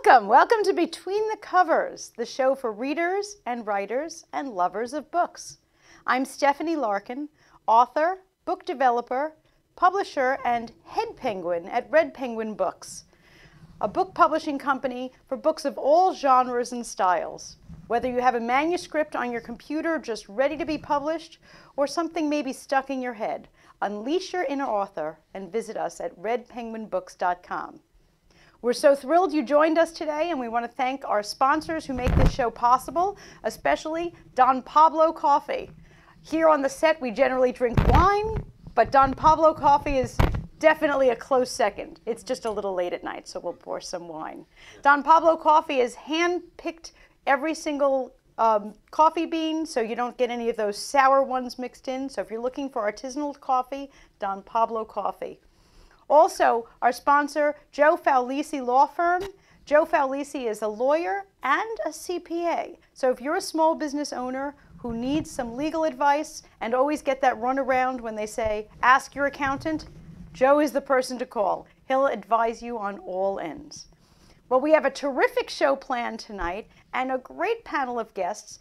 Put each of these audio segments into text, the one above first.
Welcome to Between the Covers, the show for readers and writers and lovers of books. I'm Stephanie Larkin, author, book developer, publisher, and head penguin at Red Penguin Books, a book publishing company for books of all genres and styles. Whether you have a manuscript on your computer just ready to be published, or something maybe stuck in your head, unleash your inner author and visit us at redpenguinbooks.com. We're so thrilled you joined us today, and we want to thank our sponsors who make this show possible, especially Don Pablo Coffee. Here on the set, we generally drink wine, but Don Pablo Coffee is definitely a close second. It's just a little late at night, so we'll pour some wine. Don Pablo Coffee is hand-picked every single coffee bean, so you don't get any of those sour ones mixed in. So if you're looking for artisanal coffee, Don Pablo Coffee. Also, our sponsor, Joe Faullisi Law Firm. Joe Faullisi is a lawyer and a CPA. So if you're a small business owner who needs some legal advice and always get that runaround when they say, ask your accountant, Joe is the person to call. He'll advise you on all ends. Well, we have a terrific show planned tonight and a great panel of guests.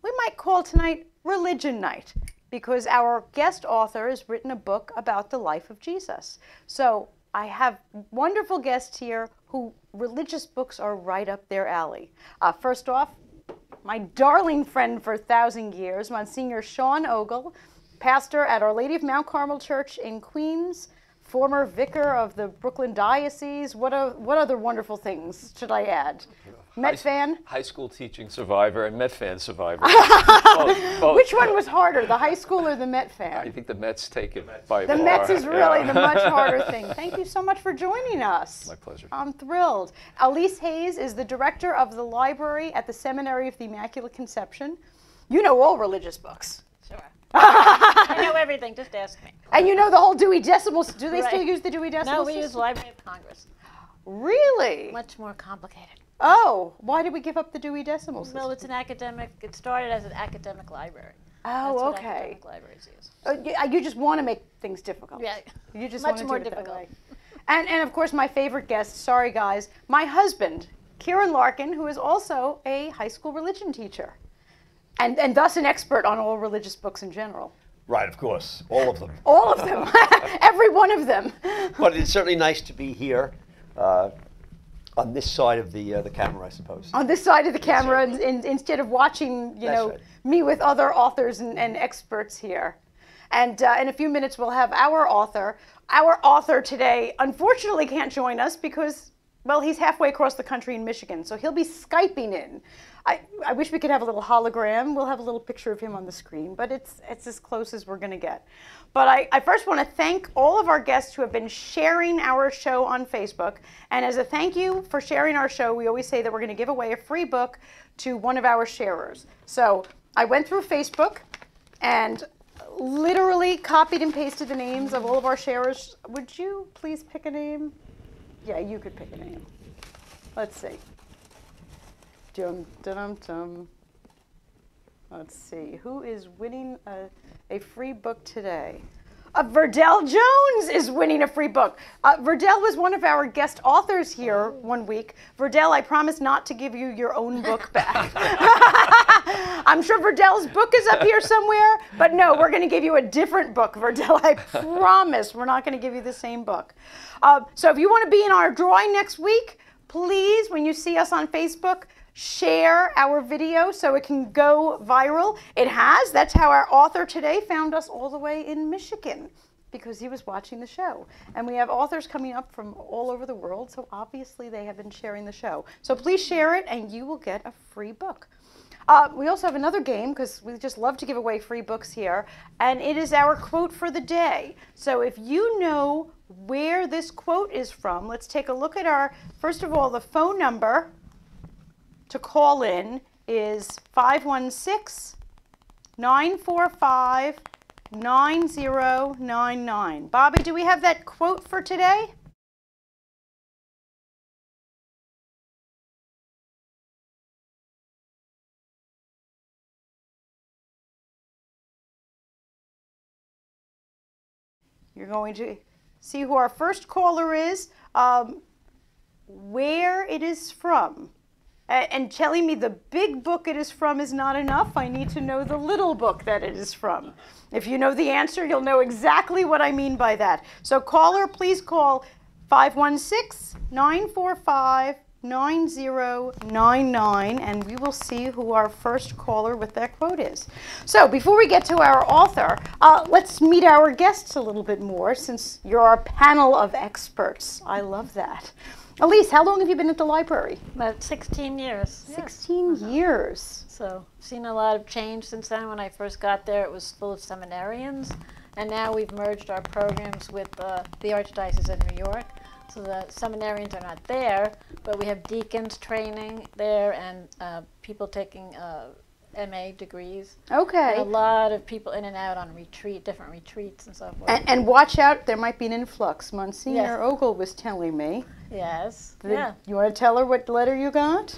We might call tonight Religion Night, because our guest author has written a book about the life of Jesus. So I have wonderful guests here who religious books are right up their alley. First off, my darling friend for 1,000 years, Monsignor Sean Ogle, pastor at Our Lady of Mount Carmel Church in Queens, former vicar of the Brooklyn Diocese. What other wonderful things should I add? Met fan? High school teaching survivor and Met fan survivor. both. Which one was harder, the high school or the Met fan? I think the Mets take it by far. The Mets is really the much harder thing. Thank you so much for joining us. My pleasure. I'm thrilled. Elise Hayes is the director of the library at the Seminary of the Immaculate Conception. You know all religious books. Sure. I know everything, just ask me. And you know the whole Dewey Decimals. Do they still use the Dewey Decimal No, we system? use Library of Congress. Really? Much more complicated. Oh, why did we give up the Dewey Decimal system? Well, it's an academic, it started as an academic library. Oh, That's what okay. academic libraries use. You just want to make things difficult. Yeah. You just Much want to more do it that difficult. way. And of course, my favorite guest, sorry guys, my husband, Kieran Larkin, who is also a high school religion teacher. And thus an expert on all religious books in general. Right, of course, all of them. All of them, every one of them. But it's certainly nice to be here on this side of the camera, I suppose. On this side of the camera, instead of watching, Right. me with other authors and experts here. And in a few minutes, we'll have our author. Our author today, unfortunately, can't join us because, well, he's halfway across the country in Michigan, so he'll be Skyping in. I wish we could have a little hologram. We'll have a little picture of him on the screen, but it's as close as we're going to get. But I first want to thank all of our guests who have been sharing our show on Facebook. And as a thank you for sharing our show, we always say that we're going to give away a free book to one of our sharers. So I went through Facebook and literally copied and pasted the names of all of our sharers. Would you please pick a name? Yeah, you could pick a name. Let's see. Dum, dum, dum. Let's see, who is winning a free book today? Verdell Jones is winning a free book. Verdell was one of our guest authors here one week. Verdell, I promise not to give you your own book back. I'm sure Verdell's book is up here somewhere, but no, we're going to give you a different book, Verdell. I promise we're not going to give you the same book. So if you want to be in our drawing next week, please, when you see us on Facebook, share our video so it can go viral. It has. That's how our author today found us all the way in Michigan, because he was watching the show. And we have authors coming up from all over the world, so obviously they have been sharing the show. So please share it and you will get a free book. We also have another game, because we just love to give away free books here, and it is our quote for the day. So if you know where this quote is from, let's take a look at our, first of all, the phone number to call in is 516-945-9099. Bobby, do we have that quote for today? You're going to see who our first caller is. where it is from. And telling me the big book it is from is not enough. I need to know the little book that it is from. If you know the answer, you'll know exactly what I mean by that. So caller, please call 516-945-9099, and we will see who our first caller with that quote is. So before we get to our author, let's meet our guests a little bit more, since you're our panel of experts. I love that. Elise, how long have you been at the library? About 16 years. 16 years. So, seen a lot of change since then. When I first got there, it was full of seminarians, and now we've merged our programs with the Archdiocese of New York. So the seminarians are not there, but we have deacons training there and people taking MA degrees. Okay. And a lot of people in and out on different retreats and so forth. And watch out, there might be an influx. Monsignor Yes. Ogle was telling me. Yes. You want to tell her what letter you got?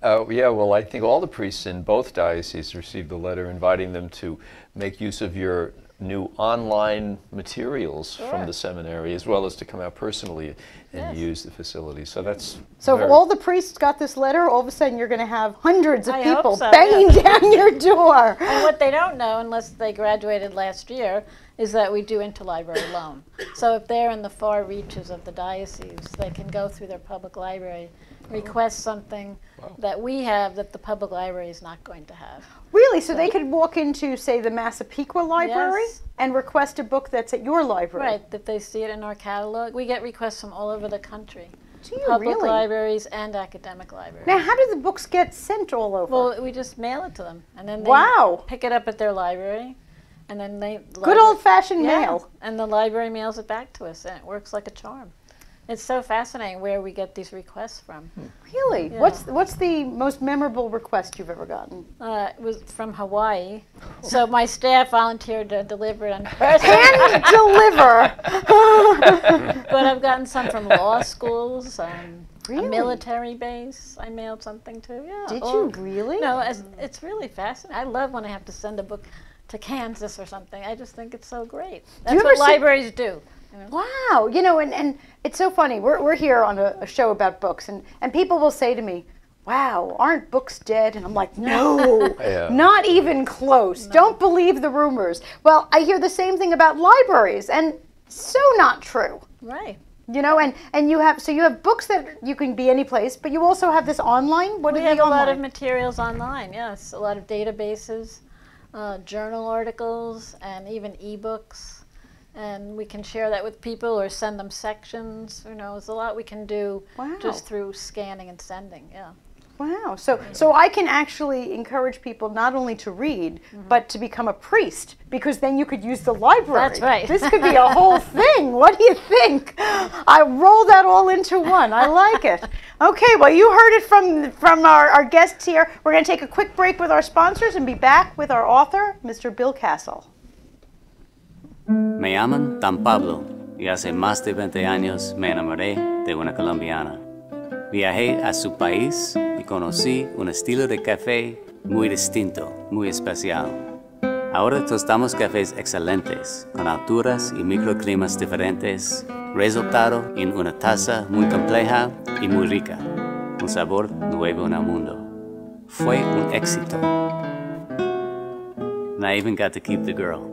Yeah, well, I think all the priests in both dioceses received a letter inviting them to make use of your new online materials from the seminary, as well as to come out personally and use the facilities. So that's So if all the priests got this letter, all of a sudden you're going to have hundreds of I hope people so, banging down your door. And what they don't know, unless they graduated last year, is that we do interlibrary loan. So if they're in the far reaches of the diocese, they can go through their public library, request something that we have that the public library is not going to have. Really? So they could walk into, say, the Massapequa Library Yes. and request a book that's at your library? Right, if they see it in our catalog. We get requests from all over the country. Do you Public really? libraries and academic libraries. Now, how do the books get sent all over? Well, we just mail it to them, and then they Wow. pick it up at their library, and then Good old-fashioned Yeah, mail. and the library mails it back to us, and it works like a charm. It's so fascinating where we get these requests from. Really? Yeah. What's the most memorable request you've ever gotten? It was from Hawaii, so my staff volunteered to deliver it on person. Hand deliver. But I've gotten some from law schools, Really? a military base. I mailed something to. Yeah. Did all- you really? No, it's really fascinating. I love when I have to send a book to Kansas or something. I just think it's so great. That's you ever what see- libraries do. You know? Wow. You know, and it's so funny. We're here on a show about books, and people will say to me, wow, aren't books dead? And I'm like, no, Yeah. not even close. Don't believe the rumors. Well, I hear the same thing about libraries, and so not true. Right. You know, and you have books that you can be any place, but you also have this online. What We is have the a lot of online? materials online, yes. A lot of databases, journal articles, and even ebooks. And we can share that with people or send them sections. You know, there's a lot we can do Wow. just through scanning and sending, yeah. Wow. So I can actually encourage people not only to read, but to become a priest, because then you could use the library. That's right. This could be a whole thing. What do you think? I roll that all into one. I like it. Okay, well, you heard it from our guests here. We're going to take a quick break with our sponsors and be back with our author, Mr. Bill Castle. Me llaman Dan Pablo y hace más de 20 años me enamoré de una colombiana. Viajé a su país y conocí un estilo de café muy distinto, muy especial. Ahora tostamos cafés excelentes, con alturas y microclimas diferentes, resultado en una taza muy compleja y muy rica, un sabor nuevo en el mundo. Fue un éxito. And I even got to keep the girl.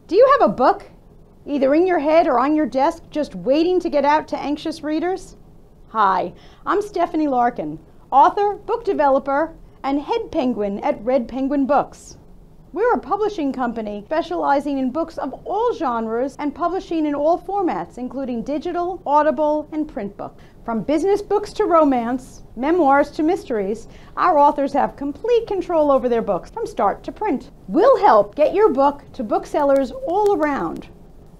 Do you have a book, either in your head or on your desk, just waiting to get out to anxious readers? Hi, I'm Stephanie Larkin, author, book developer, and head penguin at Red Penguin Books. We're a publishing company specializing in books of all genres and publishing in all formats, including digital, audible, and print books. From business books to romance, memoirs to mysteries, our authors have complete control over their books from start to print. We'll help get your book to booksellers all around.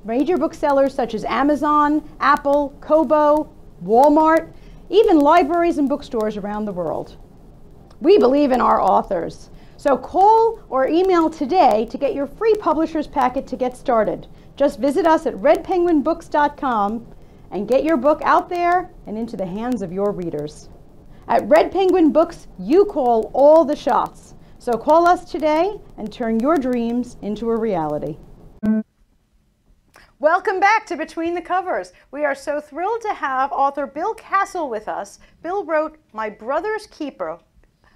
Major booksellers such as Amazon, Apple, Kobo, Walmart, even libraries and bookstores around the world. We believe in our authors. So call or email today to get your free publisher's packet to get started. Just visit us at redpenguinbooks.com and get your book out there and into the hands of your readers. At Red Penguin Books, you call all the shots. So call us today and turn your dreams into a reality. Welcome back to Between the Covers. We are so thrilled to have author Bill Castle with us. Bill wrote My Brother's Keeper,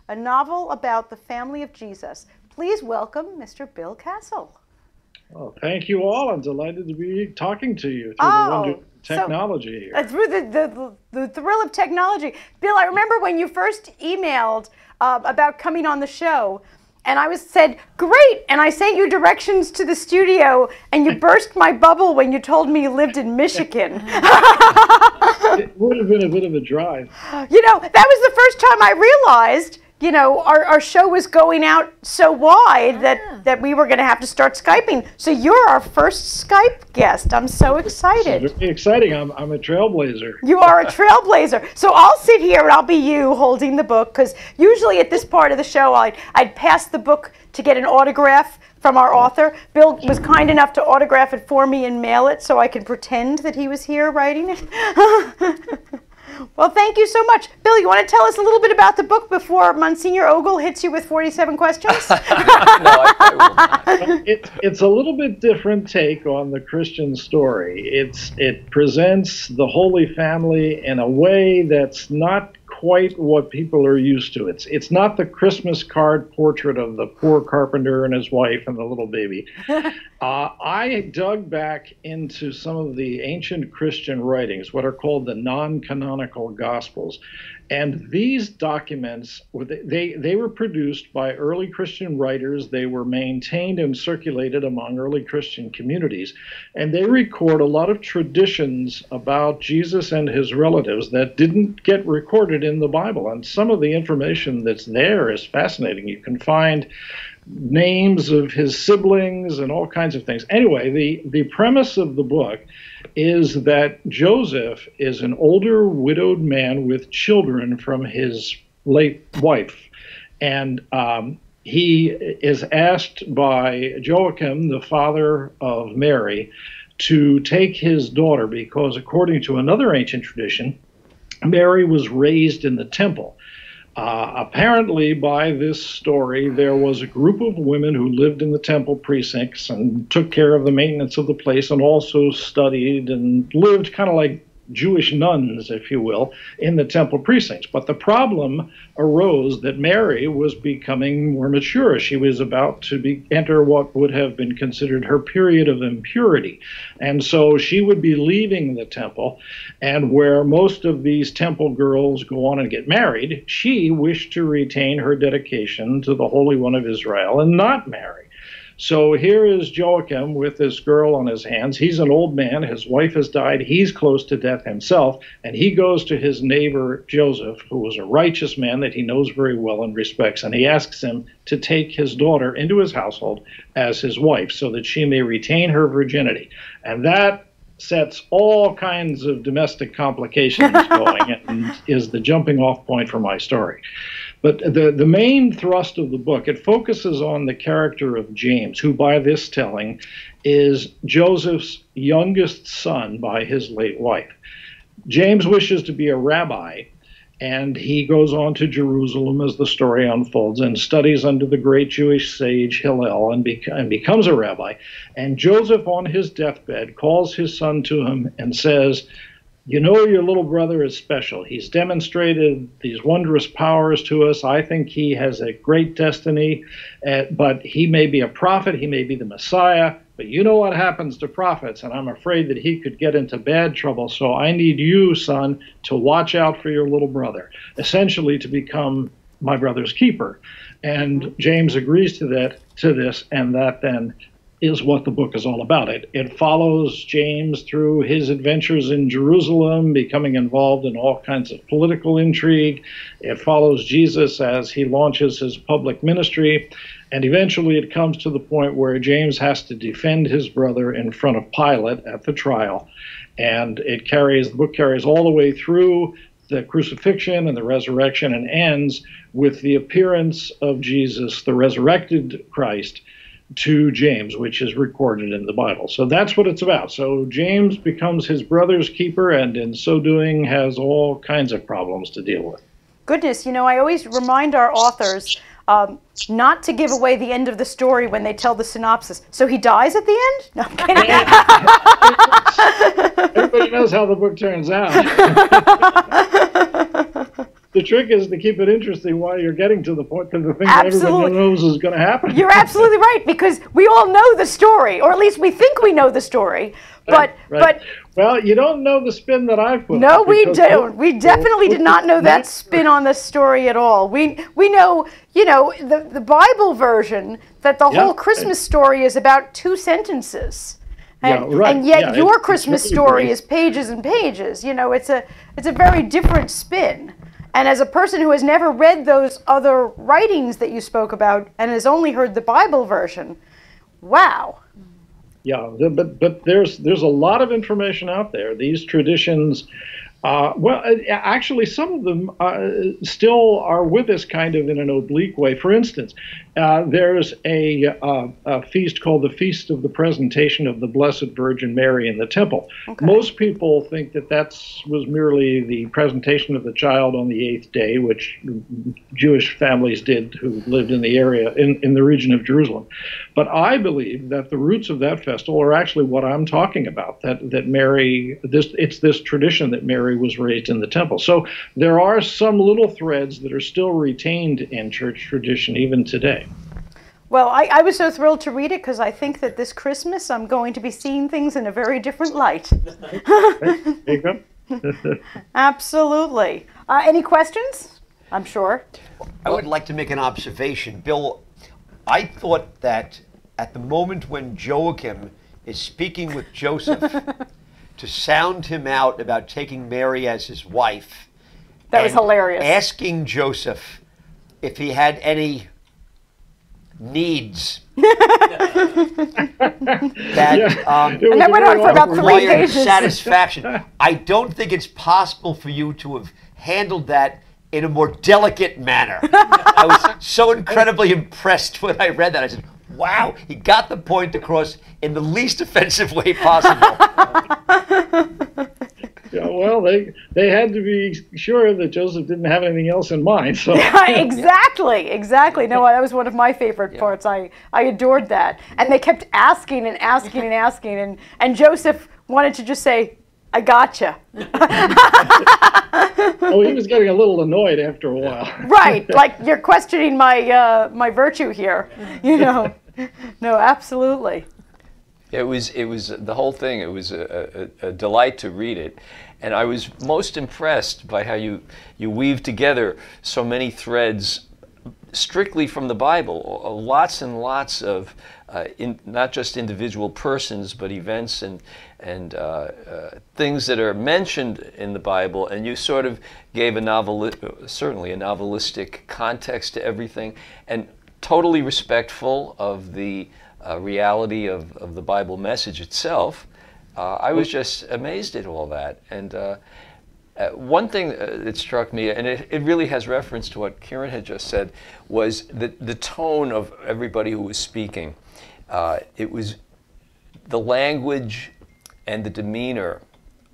a novel about the family of Jesus. Please welcome Mr. Bill Castle. Well, thank you all. I'm delighted to be talking to you through the wonder of technology here. Through the thrill of technology. Bill, I remember when you first emailed about coming on the show, and I said, great, and I sent you directions to the studio, and you burst my bubble when you told me you lived in Michigan. It would have been a bit of a drive. You know, that was the first time I realized, you know, our show was going out so wide that we were going to have to start Skyping. So you're our first Skype guest. I'm so excited. It's very exciting. I'm a trailblazer. You are a trailblazer. So I'll sit here and I'll be you holding the book, because usually at this part of the show I'd pass the book to get an autograph from our author. Bill was kind enough to autograph it for me and mail it so I could pretend that he was here writing it. Well, thank you so much. Bill, you want to tell us a little bit about the book before Monsignor Ogle hits you with 47 questions? No, I will not. It's a little bit different take on the Christian story. It presents the Holy Family in a way that's not quite what people are used to. It's not the Christmas card portrait of the poor carpenter and his wife and the little baby. I dug back into some of the ancient Christian writings, what are called the non-canonical Gospels. And these documents, they were produced by early Christian writers. They were maintained and circulated among early Christian communities. And they record a lot of traditions about Jesus and his relatives that didn't get recorded in the Bible. And some of the information that's there is fascinating. You can find names of his siblings and all kinds of things. Anyway, the premise of the book is that Joseph is an older widowed man with children from his late wife. And he is asked by Joachim, the father of Mary, to take his daughter because, according to another ancient tradition, Mary was raised in the temple. Apparently, by this story, there was a group of women who lived in the temple precincts and took care of the maintenance of the place and also studied and lived kind of like Jewish nuns, if you will, in the temple precincts. But the problem arose that Mary was becoming more mature. She was about to enter what would have been considered her period of impurity. And so she would be leaving the temple, and where most of these temple girls go on and get married, she wished to retain her dedication to the Holy One of Israel and not marry. So here is Joachim with this girl on his hands. He's an old man. His wife has died. He's close to death himself. And he goes to his neighbor, Joseph, who was a righteous man that he knows very well and respects. And he asks him to take his daughter into his household as his wife so that she may retain her virginity. And that sets all kinds of domestic complications going and is the jumping off point for my story. But the main thrust of the book, it focuses on the character of James, who by this telling is Joseph's youngest son by his late wife. James wishes to be a rabbi, and he goes on to Jerusalem as the story unfolds and studies under the great Jewish sage Hillel and becomes a rabbi. And Joseph on his deathbed calls his son to him and says, "You know, your little brother is special. He's demonstrated these wondrous powers to us. I think he has a great destiny, but he may be a prophet. He may be the Messiah. But you know what happens to prophets, and I'm afraid that he could get into bad trouble. So I need you, son, to watch out for your little brother, essentially to become my brother's keeper." And James agrees to this, and that then is what the book is all about. It follows James through his adventures in Jerusalem, becoming involved in all kinds of political intrigue. It follows Jesus as he launches his public ministry. And eventually it comes to the point where James has to defend his brother in front of Pilate at the trial. And the book carries all the way through the crucifixion and the resurrection, and ends with the appearance of Jesus, the resurrected Christ, to James, which is recorded in the Bible. So that's what it's about. So James becomes his brother's keeper, and in so doing has all kinds of problems to deal with. Goodness, I always remind our authors not to give away the end of the story when they tell the synopsis. So he dies at the end? No, I'm kidding. Everybody knows how the book turns out. The trick is to keep it interesting while you're getting to the point, to the thing that everybody knows is going to happen. You're absolutely right, because we all know the story, or at least we think we know the story. But well, you don't know the spin that I've put. No, we don't. We definitely did not know that spin on the story at all. We know, the Bible version, that the whole Christmas story is about 2 sentences. And yet your Christmas story is pages and pages. It's a very different spin. And as a person who has never read those other writings that you spoke about and has only heard the Bible version, wow. Yeah, but there's a lot of information out there. These traditions, actually, some of them still are with us kind of in an oblique way. For instance, there's a feast called the Feast of the Presentation of the Blessed Virgin Mary in the Temple. Okay. Most people think that was merely the presentation of the child on the 8th day, which Jewish families did who lived in the area, in the region of Jerusalem. But I believe that the roots of that festival are actually what I'm talking about, that Mary, it's this tradition that Mary was raised in the temple. So there are some little threads that are still retained in church tradition even today. Well, I was so thrilled to read it, because I think that this Christmas I'm going to be seeing things in a very different light. There you go. Absolutely. Any questions? I'm sure. I would like to make an observation. Bill, I thought that at the moment when Joachim is speaking with Joseph to sound him out about taking Mary as his wife, that was hilarious. Asking Joseph if he had any needs that and that went on for about 3 pages. Satisfaction. I don't think it's possible for you to have handled that in a more delicate manner. I was so incredibly impressed when I read that. I said, wow, he got the point across in the least offensive way possible. Yeah, well, they had to be sure that Joseph didn't have anything else in mind. So exactly. No, that was one of my favorite parts. I adored that, and they kept asking and asking and asking, and Joseph wanted to just say, "I gotcha." Oh, he was getting a little annoyed after a while. Right, like you're questioning my virtue here, No, absolutely. It was the whole thing. It was a delight to read it, and I was most impressed by how you weave together so many threads strictly from the Bible. Lots and lots of not just individual persons, but events and things that are mentioned in the Bible, and you sort of gave certainly a novelistic context to everything, and totally respectful of the reality of the Bible message itself. I was just amazed at all that. And one thing that struck me, and it really has reference to what Kieran had just said, was the tone of everybody who was speaking. It was the language and the demeanor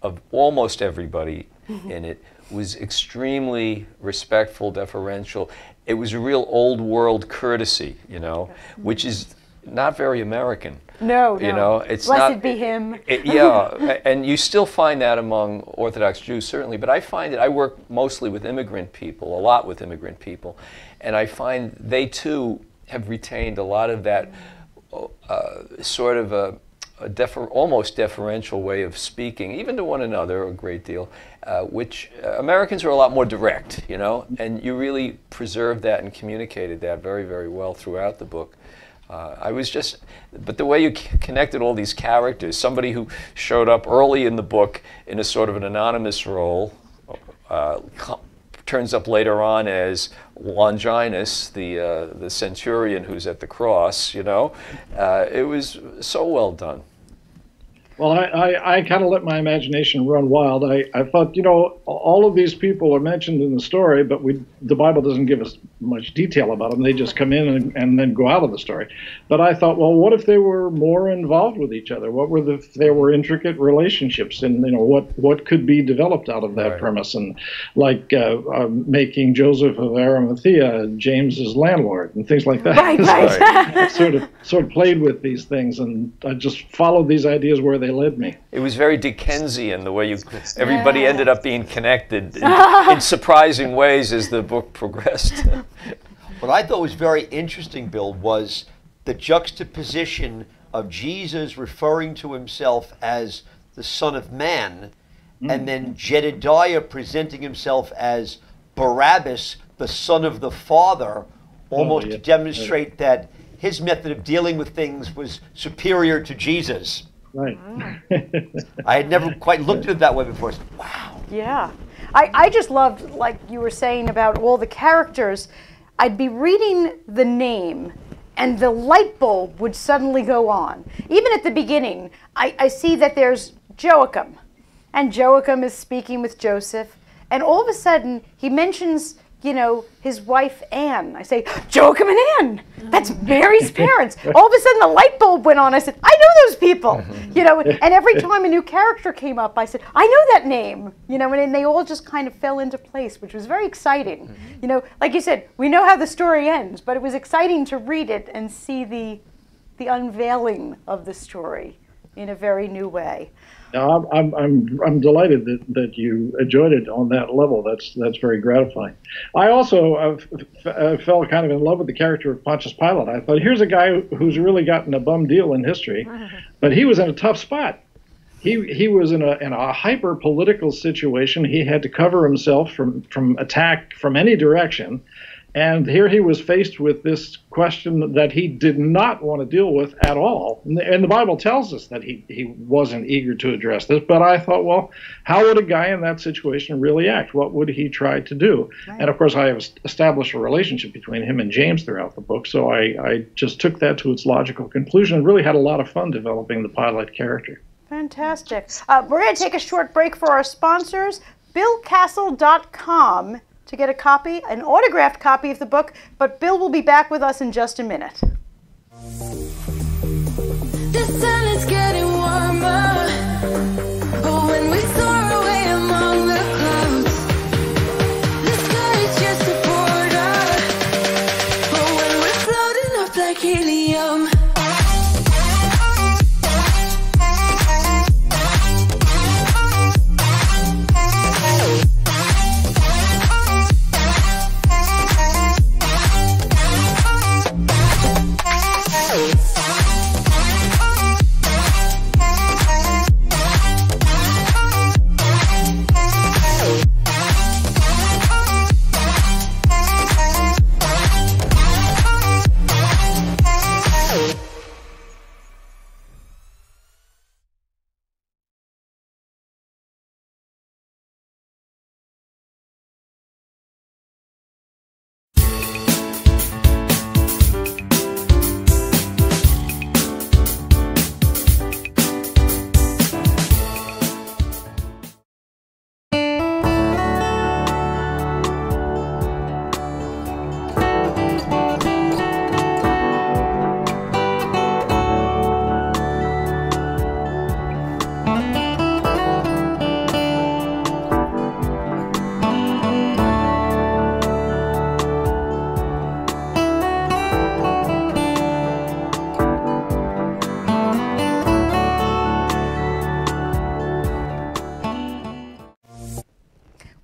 of almost everybody in it was extremely respectful, deferential. It was a real old world courtesy, which is not very American. No. It's Blessed be him. And you still find that among Orthodox Jews, certainly. But I find I work mostly with immigrant people, a lot with immigrant people, and I find they too have retained a lot of that sort of a almost deferential way of speaking, even to one another, a great deal, which Americans are a lot more direct, you know, and you really preserved that and communicated that very, very well throughout the book. But the way you connected all these characters, somebody who showed up early in the book in a sort of an anonymous role, turns up later on as Longinus, the centurion who's at the cross, you know. It was so well done. Well, I kind of let my imagination run wild. I thought, you know, all of these people are mentioned in the story, but the Bible doesn't give us much detail about them. They just come in and then go out of the story. But I thought, well, what if they were more involved with each other? What were if there were intricate relationships, and you know, what could be developed out of that Right. premise? And like making Joseph of Arimathea James's landlord and things like that. Right, right. I sort of played with these things, and I just followed these ideas where they led me. It was very Dickensian, the way everybody ended up being connected in surprising ways as the book progressed. What I thought was very interesting, Bill, was the juxtaposition of Jesus referring to himself as the Son of Man, and then Jedediah presenting himself as Barabbas, the Son of the Father, almost to demonstrate that his method of dealing with things was superior to Jesus. Right. I had never quite looked at it that way before. I said, wow. Yeah. I just loved, like you were saying about all the characters, I'd be reading the name and the light bulb would suddenly go on. Even at the beginning, I see that there's Joachim, and Joachim is speaking with Joseph, and all of a sudden he mentions, you know, his wife Anne. I say, Joachim and Anne, that's Mary's parents. All of a sudden the light bulb went on. I said, I know those people, you know, and every time a new character came up, I said, I know that name, you know, and they all just kind of fell into place, which was very exciting. You know, like you said, we know how the story ends, but it was exciting to read it and see the unveiling of the story in a very new way. No, I'm delighted that you enjoyed it on that level. That's very gratifying. I also fell kind of in love with the character of Pontius Pilate. I thought, here's a guy who's really gotten a bum deal in history, but he was in a tough spot. He was in a hyper political situation. He had to cover himself from attack from any direction. And here he was faced with this question that he did not want to deal with at all. And the Bible tells us that he wasn't eager to address this. But I thought, well, how would a guy in that situation really act? What would he try to do? Right. And of course, I have established a relationship between him and James throughout the book. So I just took that to its logical conclusion and really had a lot of fun developing the Pilate character. Fantastic. We're going to take a short break for our sponsors, BillCastle.com. to get a copy, an autographed copy of the book, but Bill will be back with us in just a minute. The sun is getting warmer, but when we soar away among the clouds, the sky is just a border, but when we're floating up like helium.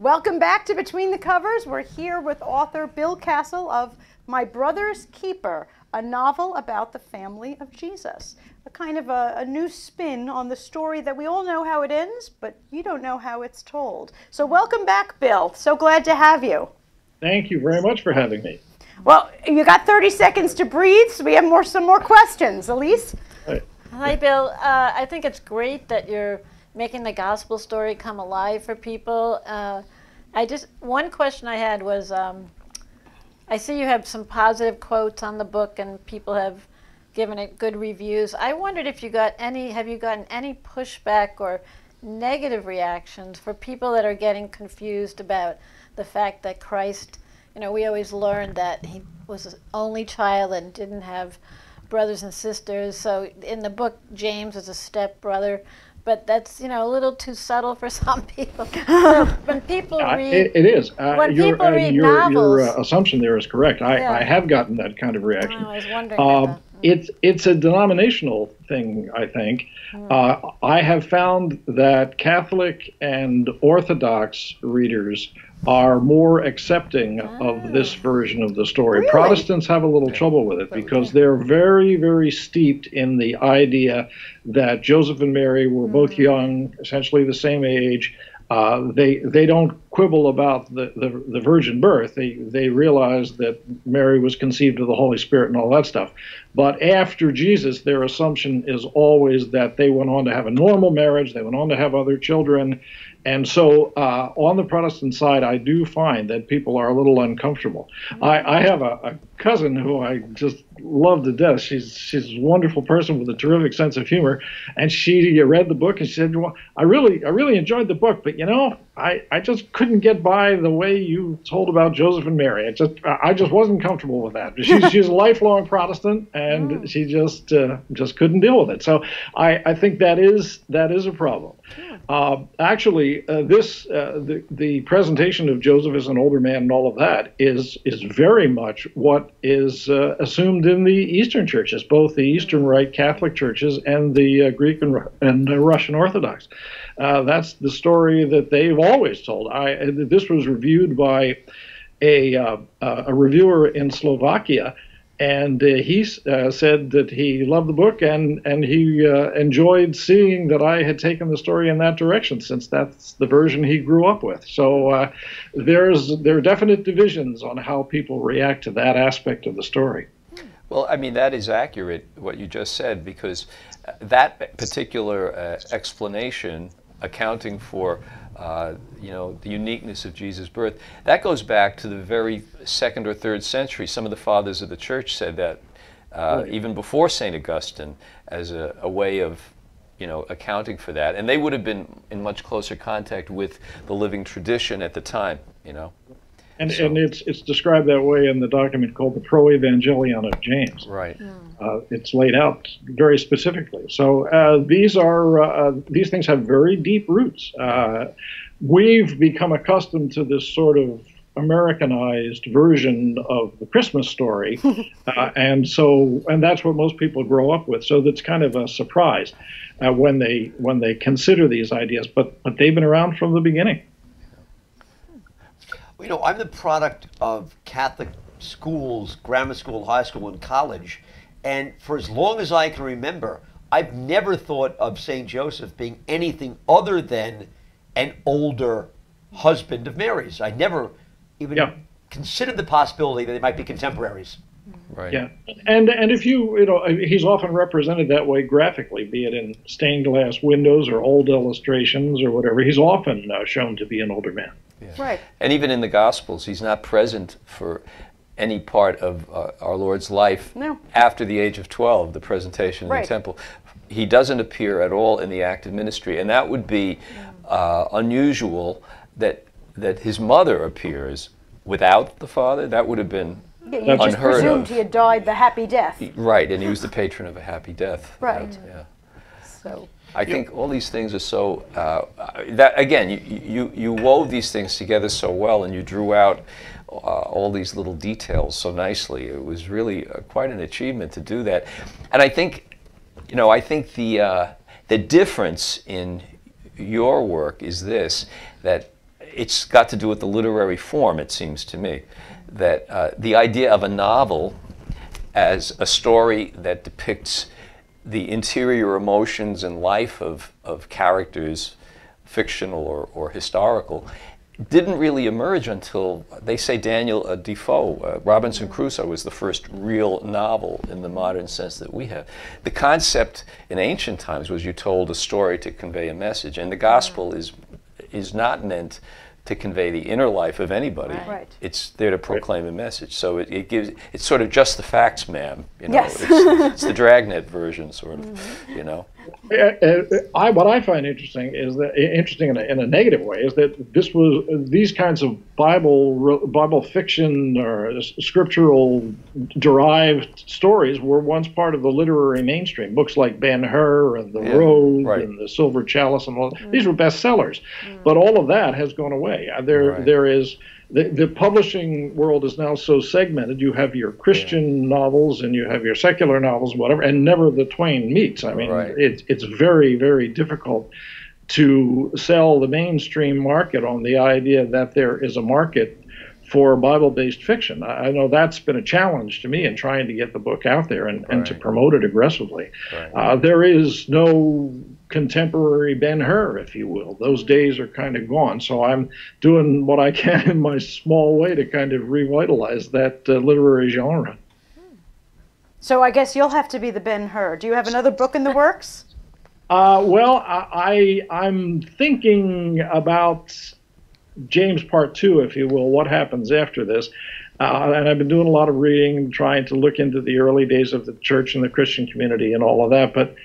Welcome back to Between the Covers. We're here with author Bill Castle of My Brother's Keeper, a novel about the family of Jesus. kind of a new spin on the story that we all know how it ends, but you don't know how it's told. So welcome back, Bill. So glad to have you. Thank you very much for having me. Well, you got 30 seconds to breathe, so we have some more questions. Elise? Hi, Bill. I think it's great that you're making the gospel story come alive for people. One question I had was, I see you have some positive quotes on the book and people have given it good reviews. I wondered if have you gotten any pushback or negative reactions for people that are getting confused about the fact that Christ, we always learned that he was an only child and didn't have brothers and sisters. So in the book, James is a stepbrother, but that's a little too subtle for some people. So when people read, it is. When Your people read novels, assumption there is correct. Yeah. I have gotten that kind of reaction. I was wondering about that. It's a denominational thing, I think. I have found that Catholic and Orthodox readers are more accepting of this version of the story. Really? Protestants have a little trouble with it because they're very, very steeped in the idea that Joseph and Mary were both young, essentially the same age. They don't quibble about the virgin birth. They realize that Mary was conceived of the Holy Spirit and all that stuff. But after Jesus, their assumption is always that they went on to have a normal marriage, they went on to have other children. And so on the Protestant side, I do find that people are a little uncomfortable. I have a cousin who I just love to death. She's a wonderful person with a terrific sense of humor. And she read the book and she said, well, I really enjoyed the book, but I just couldn't get by the way you told about Joseph and Mary. I just wasn't comfortable with that. She's a lifelong Protestant and she just couldn't deal with it. So I think that is a problem. Actually, the presentation of Joseph as an older man and all of that is very much what is assumed in the Eastern churches, both the Eastern Rite Catholic churches and the Greek and Russian Orthodox. That's the story that they've always told. This was reviewed by a reviewer in Slovakia. And he said that he loved the book and he enjoyed seeing that I had taken the story in that direction, since that's the version he grew up with. So there are definite divisions on how people react to that aspect of the story. Well, I mean, that is accurate, what you just said, because that particular explanation accounting for the uniqueness of Jesus' birth, that goes back to the very 2nd or 3rd century. Some of the fathers of the church said that even before St. Augustine, as a way of accounting for that. And they would have been in much closer contact with the living tradition at the time, And it's described that way in the document called the Pro-Evangelion of James. Right. It's laid out very specifically. So these things have very deep roots. We've become accustomed to this sort of Americanized version of the Christmas story, and that's what most people grow up with. So that's kind of a surprise when they consider these ideas. But they've been around from the beginning. I'm the product of Catholic schools, grammar school, high school, and college. And for as long as I can remember, I've never thought of St. Joseph being anything other than an older husband of Mary's. I never even considered the possibility that they might be contemporaries. Right. Yeah, and if he's often represented that way graphically, be it in stained glass windows or old illustrations or whatever. He's often shown to be an older man. Yeah. Right. And even in the Gospels, he's not present for any part of our Lord's life after the age of 12, the presentation in the temple. He doesn't appear at all in the active ministry, and that would be unusual that his mother appears without the father. That would have been You just unheard presumed of. he had died the happy death. Right, and he was the patron of a happy death. Right. Yeah. So. I think all these things are so, that again, you wove these things together so well, and you drew out all these little details so nicely. It was really quite an achievement to do that. And I think, the difference in your work is this, that it's got to do with the literary form, it seems to me. That the idea of a novel as a story that depicts the interior emotions and life of characters, fictional or historical, didn't really emerge until, they say, Daniel Defoe. Robinson Crusoe was the first real novel in the modern sense that we have. The concept in ancient times was you told a story to convey a message, and the gospel is not meant to convey the inner life of anybody. Right. It's there to proclaim a message. So it's sort of just the facts, ma'am. You know, Yes. it's the Dragnet version, sort of. You know. What I find interesting is that in a negative way is that these kinds of Bible fiction or scriptural derived stories were once part of the literary mainstream. Books like Ben-Hur and The Road and The Silver Chalice and all these were bestsellers, but all of that has gone away. There is. The publishing world is now so segmented. You have your Christian novels and you have your secular novels, whatever, and never the twain meets. I mean, it's very, very difficult to sell the mainstream market on the idea that there is a market for Bible-based fiction. I know that's been a challenge to me in trying to get the book out there and to promote it aggressively. There is no contemporary Ben-Hur, if you will. Those days are kind of gone. So I'm doing what I can in my small way to kind of revitalize that literary genre. So I guess you'll have to be the Ben-Hur. Do you have another book in the works? Well, I'm thinking about James Part 2, if you will, what happens after this. And I've been doing a lot of reading and trying to look into the early days of the church and the Christian community and all of that. But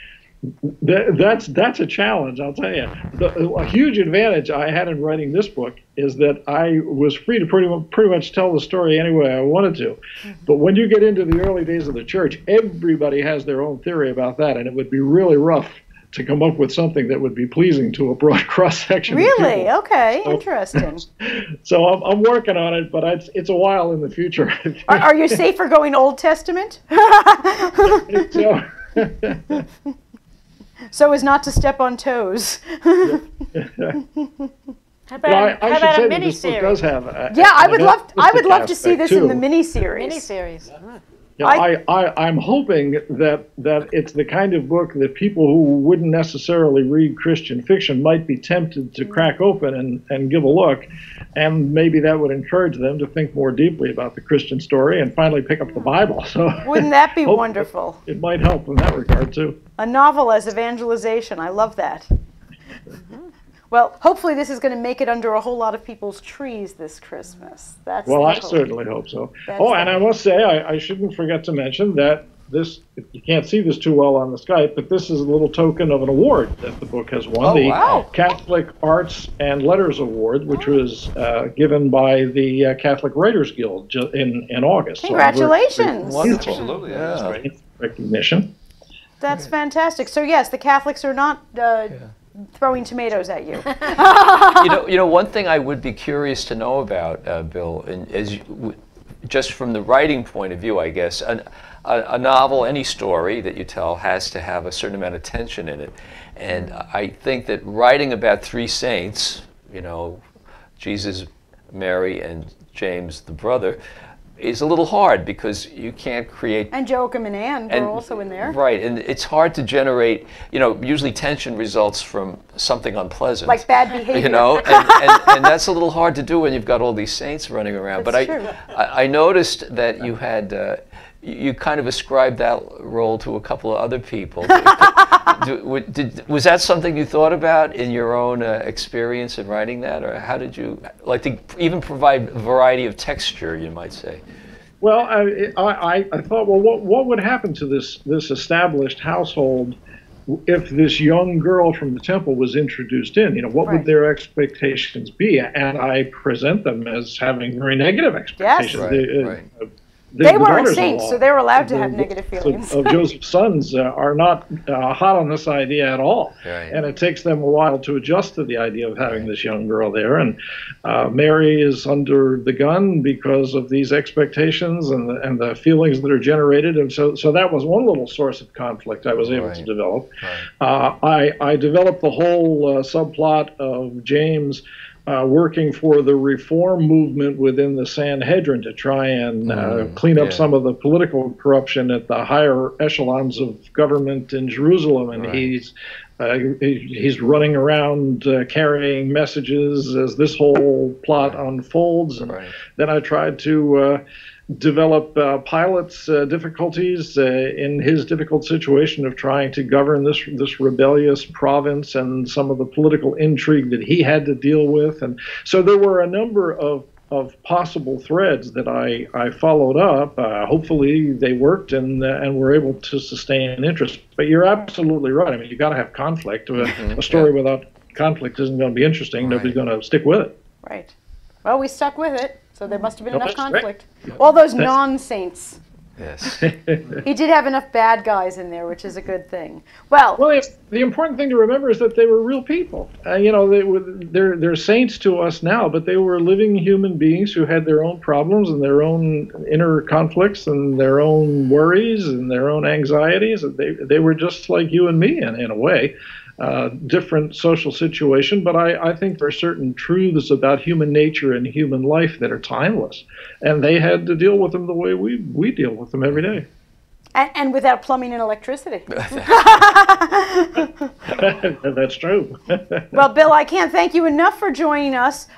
that's a challenge, I'll tell you. A huge advantage I had in writing this book is that I was free to pretty much tell the story any way I wanted to. But when you get into the early days of the church, everybody has their own theory about that, and it would be really rough to come up with something that would be pleasing to a broad cross-section of Really? people. Okay, interesting. So I'm working on it, but it's a while in the future. Are you safer going Old Testament? So as not to step on toes. How about, I how should about say a that this book miniseries? does have Yeah, I would love to see aspect, this in the too. miniseries. Miniseries. Yeah, I'm hoping that it's the kind of book that people who wouldn't necessarily read Christian fiction might be tempted to crack open and give a look, and maybe that would encourage them to think more deeply about the Christian story and finally pick up the Bible. So Wouldn't that be hopefully wonderful? It might help in that regard too. A novel as evangelization. I love that. Well, hopefully this is going to make it under a whole lot of people's trees this Christmas. That's Well, the I hope. certainly hope so. That's And I must say, I shouldn't forget to mention that this, you can't see this too well on the Skype, but this is a little token of an award that the book has won. The wow. Catholic Arts and Letters Award, which was given by the Catholic Writers Guild in August. So Congratulations. Wonderful. Absolutely, that's Yeah. great. recognition. That's fantastic. So yes, the Catholics are not throwing tomatoes at you. You know, one thing I would be curious to know about, Bill, and just from the writing point of view, I guess, a novel, any story that you tell, has to have a certain amount of tension in it. And I think that writing about three saints, you know, Jesus, Mary, and James, the brother, is a little hard because you can't create. And Joachim and Anne were also in there. Right, and it's hard to generate, you know, usually tension results from something unpleasant. Like bad behavior. You know, and that's a little hard to do when you've got all these saints running around. That's But true. I noticed that you had, you kind of ascribed that role to a couple of other people. Was that something you thought about in your own experience in writing that? Or how did you, like, to even provide variety of texture, you might say? Well, I thought, well, what would happen to this established household if this young girl from the temple was introduced in? You know, what would their expectations be? And I present them as having very negative expectations. Right. They weren't saints, so they were allowed to have negative feelings. Of Joseph's sons are not hot on this idea at all. Right. And it takes them a while to adjust to the idea of having this young girl there. And Mary is under the gun because of these expectations and the feelings that are generated. And so that was one little source of conflict I was able to develop. I developed the whole subplot of James working for the reform movement within the Sanhedrin to try and clean up some of the political corruption at the higher echelons of government in Jerusalem. And he's running around carrying messages as this whole plot unfolds. And then I tried to develop Pilate's difficulties in his difficult situation of trying to govern this rebellious province and some of the political intrigue that he had to deal with. And so there were a number of possible threads that I followed up. Hopefully they worked and were able to sustain interest. But you're absolutely right. I mean, you got to have conflict. A story without conflict isn't going to be interesting. Nobody's going to stick with it. Right. Well, we stuck with it, so there must have been enough conflict. All those non-saints. Yes. He did have enough bad guys in there, which is a good thing. Well, the important thing to remember is that they were real people. They're saints to us now, but they were living human beings who had their own problems and their own inner conflicts and their own worries and their own anxieties. They were just like you and me in a way. Different social situation, but I think there are certain truths about human nature and human life that are timeless, and they had to deal with them the way we deal with them every day. And without plumbing and electricity. That's true. Well, Bill, I can't thank you enough for joining us.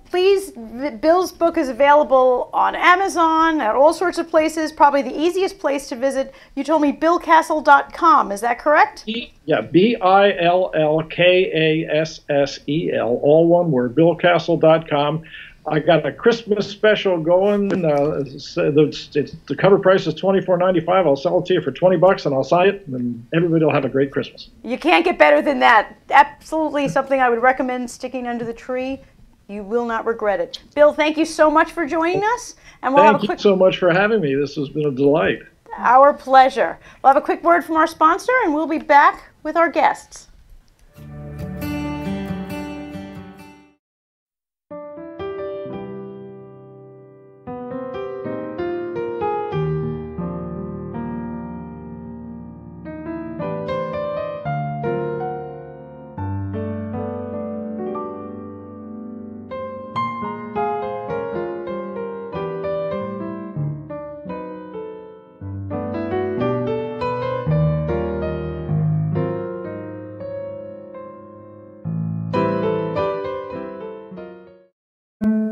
Please, Bill's book is available on Amazon, at all sorts of places. Probably the easiest place to visit. You told me billkassel.com. Is that correct? Yeah, BILLKASSEL, all one word, billkassel.com. I got a Christmas special going. The cover price is $24.95. I'll sell it to you for $20, and I'll sign it, and everybody will have a great Christmas. You can't get better than that. Absolutely something I would recommend sticking under the tree. You will not regret it. Bill, thank you so much for joining us. And we'll Thank you so much for having me. This has been a delight. Our pleasure. We'll have a quick word from our sponsor, and we'll be back with our guests.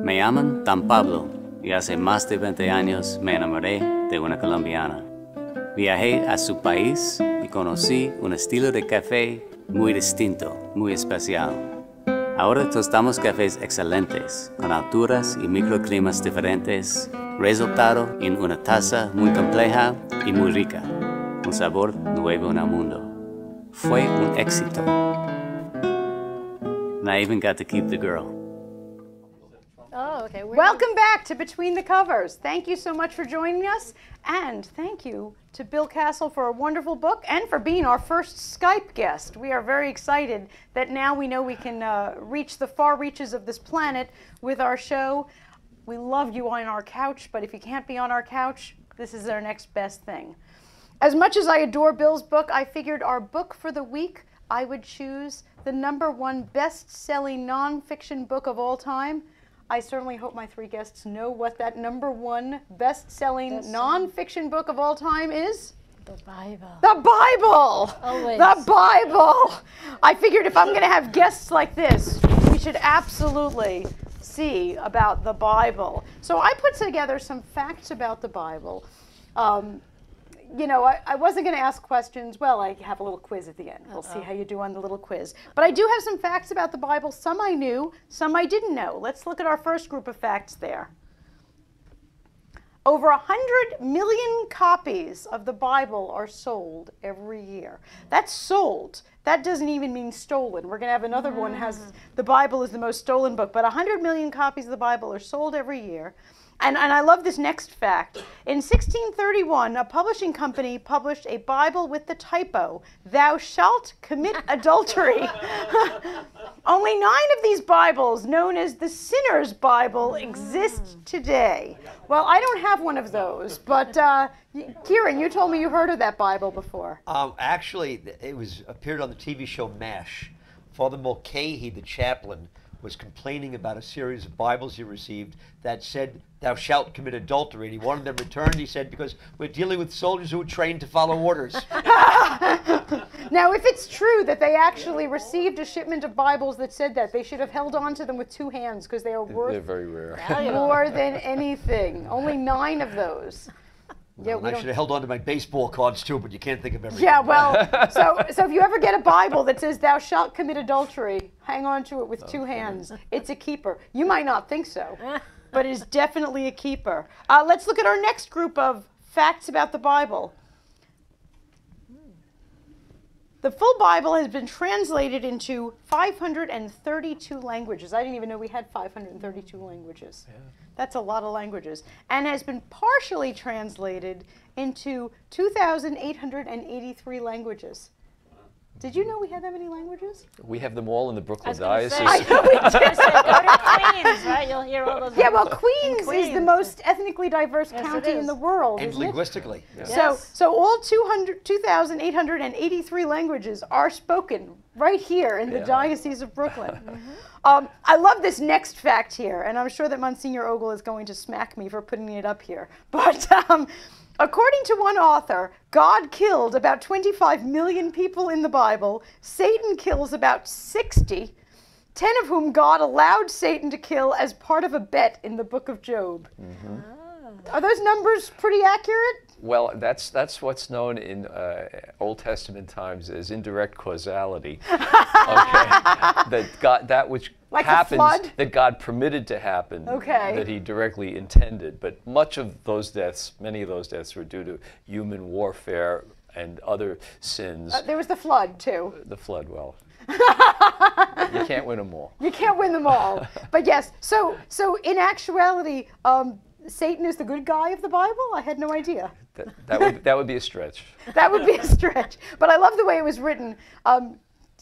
Me llaman Dan Pablo y hace más de 20 años me enamoré de una colombiana. Viajé a su país y conocí un estilo de café muy distinto, muy especial. Ahora tostamos cafés excelentes, con alturas y microclimas diferentes, resultado en una taza muy compleja y muy rica, un sabor nuevo en el mundo. Fue un éxito. And I even got to keep the girl. Oh, okay. Welcome back to Between the Covers. Thank you so much for joining us, and thank you to Bill Kassel for a wonderful book and for being our first Skype guest. We are very excited that now we know we can reach the far reaches of this planet with our show. We love you on our couch, but if you can't be on our couch, this is our next best thing. As much as I adore Bill's book, I figured our book for the week, I would choose the #1 best-selling nonfiction book of all time. I certainly hope my three guests know what that #1 best-selling nonfiction book of all time is. The Bible. The Bible! Always. The Bible! I figured if I'm going to have guests like this, we should absolutely see about the Bible. So I put together some facts about the Bible. You know, I wasn't going to ask questions. Well, I have a little quiz at the end. We'll see how you do on the little quiz. But I do have some facts about the Bible. Some I knew, some I didn't know. Let's look at our first group of facts there. Over 100 million copies of the Bible are sold every year. That's sold. That doesn't even mean stolen. We're going to have another one has the Bible is the most stolen book. But 100 million copies of the Bible are sold every year. And I love this next fact. In 1631, a publishing company published a Bible with the typo, "Thou shalt commit adultery." Only 9 of these Bibles, known as the Sinner's Bible, exist today. Well, I don't have one of those, but Kieran, you told me you heard of that Bible before. Actually, it appeared on the TV show MASH. Father Mulcahy, the chaplain, was complaining about a series of Bibles he received that said, "Thou shalt commit adultery." And he wanted them returned, he said, because we're dealing with soldiers who are trained to follow orders. Now, if it's true that they actually received a shipment of Bibles that said that, they should have held on to them with 2 hands because they are They're worth very rare. more than anything. Only 9 of those. Yeah, And I should have held on to my baseball cards too, but you can't think of everything. Yeah, well, so if you ever get a Bible that says "Thou shalt commit adultery," hang on to it with 2 hands. It's a keeper. You might not think so, but it's definitely a keeper. Let's look at our next group of facts about the Bible. The full Bible has been translated into 532 languages. I didn't even know we had 532 languages. Yeah. That's a lot of languages. And has been partially translated into 2,883 languages. Did you know we had that many languages? We have them all in the Brooklyn I was gonna Diocese. say. I know we Go to Queens, right? You'll hear all those. Yeah, well, Queens is the Queens. most ethnically diverse Yes, it county in is. the world, And isn't it? linguistically. So all 2,883 languages are spoken right here in the Diocese of Brooklyn. I love this next fact here, and I'm sure that Monsignor Ogle is going to smack me for putting it up here. But according to one author, God killed about 25 million people in the Bible. Satan kills about 60, 10 of whom God allowed Satan to kill as part of a bet in the book of Job. Are those numbers pretty accurate? Well, that's what's known in Old Testament times as indirect causality. Okay, that which Like a happens, flood? that God permitted to happen, Okay. that He directly intended. But much of those deaths, many of those deaths, were due to human warfare and other sins. There was the flood, too. The flood, well, you can't win them all. You can't win them all. But yes, so in actuality, Satan is the good guy of the Bible? I had no idea. That would be a stretch. That would be a stretch. But I love the way it was written.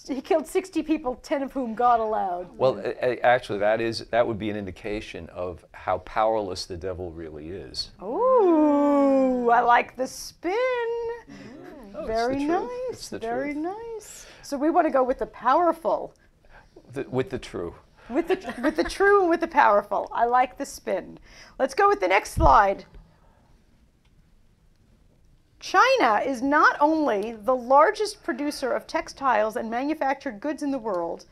He killed 60 people, 10 of whom God allowed. Well, actually, that would be an indication of how powerless the devil really is. Ooh, I like the spin. Very It's the truth. nice. It's the Very truth. nice. So we want to go with the powerful. With the true. With the true and with the powerful. I like the spin. Let's go with the next slide. China is not only the largest producer of textiles and manufactured goods in the world,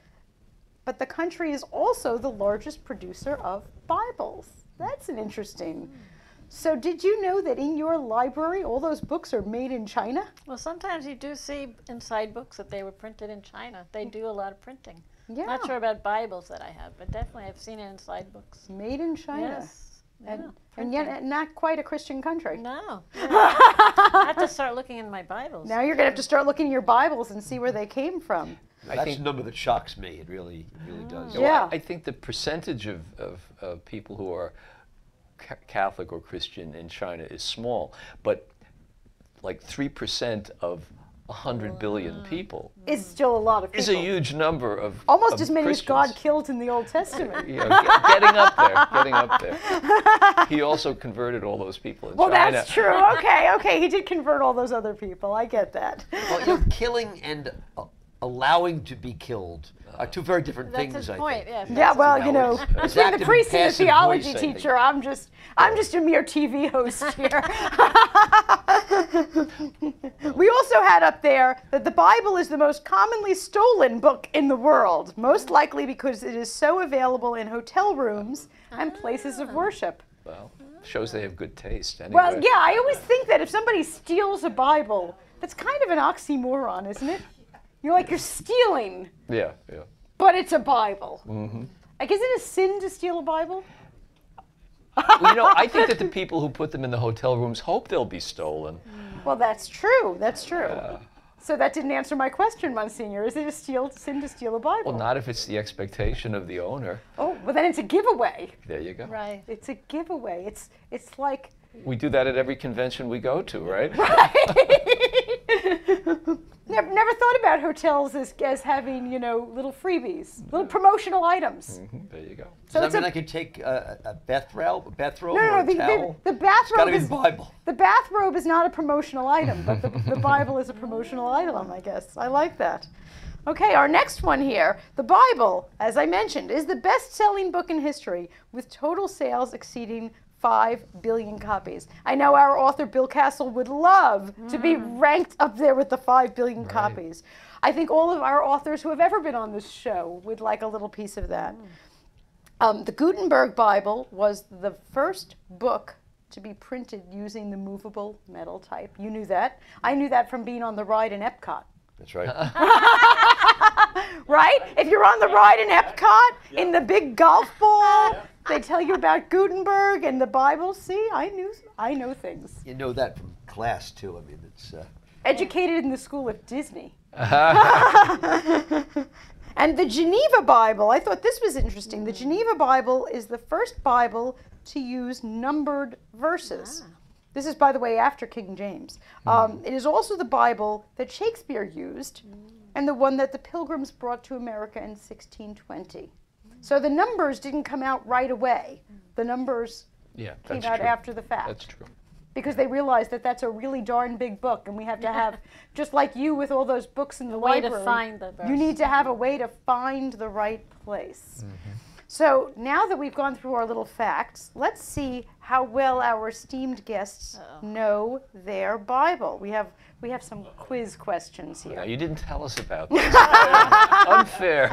but the country is also the largest producer of Bibles. That's an interesting. So did you know that in your library all those books are made in China? Well, sometimes you do see inside books that they were printed in China. They do a lot of printing. Yeah. Not sure about Bibles that I have, but definitely I've seen it inside books. Made in China. Yes. And yet not quite a Christian country. No. I have to start looking in my Bibles. Now you're going to have to start looking in your Bibles and see where they came from. That's a number that shocks me. It really does. Yeah. I think the percentage of people who are Catholic or Christian in China is small, but like 3% of 100 billion people Is still a lot of people. is a huge number of Almost of as many Christians. as God killed in the Old Testament. You know, getting up there. He also converted all those people in Well, China. that's true. Okay. He did convert all those other people. I get that. Well, killing and allowing to be killed are two very different That's things, his I point, think. yeah. Yeah, well, you know, It's between the active priest and the passive theology voice, I think. teacher, I'm just a mere TV host here. We also had up there that the Bible is the most commonly stolen book in the world, most likely because it is so available in hotel rooms and places of worship. Well, shows they have good taste. Anyway. Well, yeah, I always think that if somebody steals a Bible, that's kind of an oxymoron, isn't it? You're stealing, Yeah. but it's a Bible. Like, is it a sin to steal a Bible? Well, I think that the people who put them in the hotel rooms hope they'll be stolen. Well, that's true. That's true. So that didn't answer my question, Monsignor. Is it a sin to steal a Bible? Well, not if it's the expectation of the owner. Oh, well, then it's a giveaway. There you go. Right. It's a giveaway. It's like. We do that at every convention we go to, right? Never thought about hotels as having, little freebies, little promotional items. There you go. So Does it's that mean I could take a bathrobe or no, a towel? the It's got bathrobe to be is the Bible. the bathrobe is not a promotional item, but the Bible is a promotional item, I guess. I like that. Okay, our next one here. The Bible, as I mentioned, is the best-selling book in history with total sales exceeding 5 billion copies. I know our author Bill Castle would love to be ranked up there with the 5 billion copies. I think all of our authors who have ever been on this show would like a little piece of that. The Gutenberg Bible was the first book to be printed using the movable metal type. You knew that. I knew that from being on the ride in Epcot. That's right. Right? If you're on the ride in Epcot, in the big golf ball, they tell you about Gutenberg and the Bible. See, I know things. You know that from class too. I mean, it's. Educated in the school of Disney. And the Geneva Bible, I thought this was interesting. The Geneva Bible is the first Bible to use numbered verses. This is, by the way, after King James. It is also the Bible that Shakespeare used and the one that the Pilgrims brought to America in 1620. So the numbers didn't come out right away. The numbers Yeah, came that's out true. after the fact. That's true. Because they realized that that's a really darn big book, and we have to have, just like you with all those books in the way to library, find the verse. you need to have a way to find the right place. So now that we've gone through our little facts, let's see how well our esteemed guests know their Bible. We have some quiz questions Now, here. you didn't tell us about this. Unfair.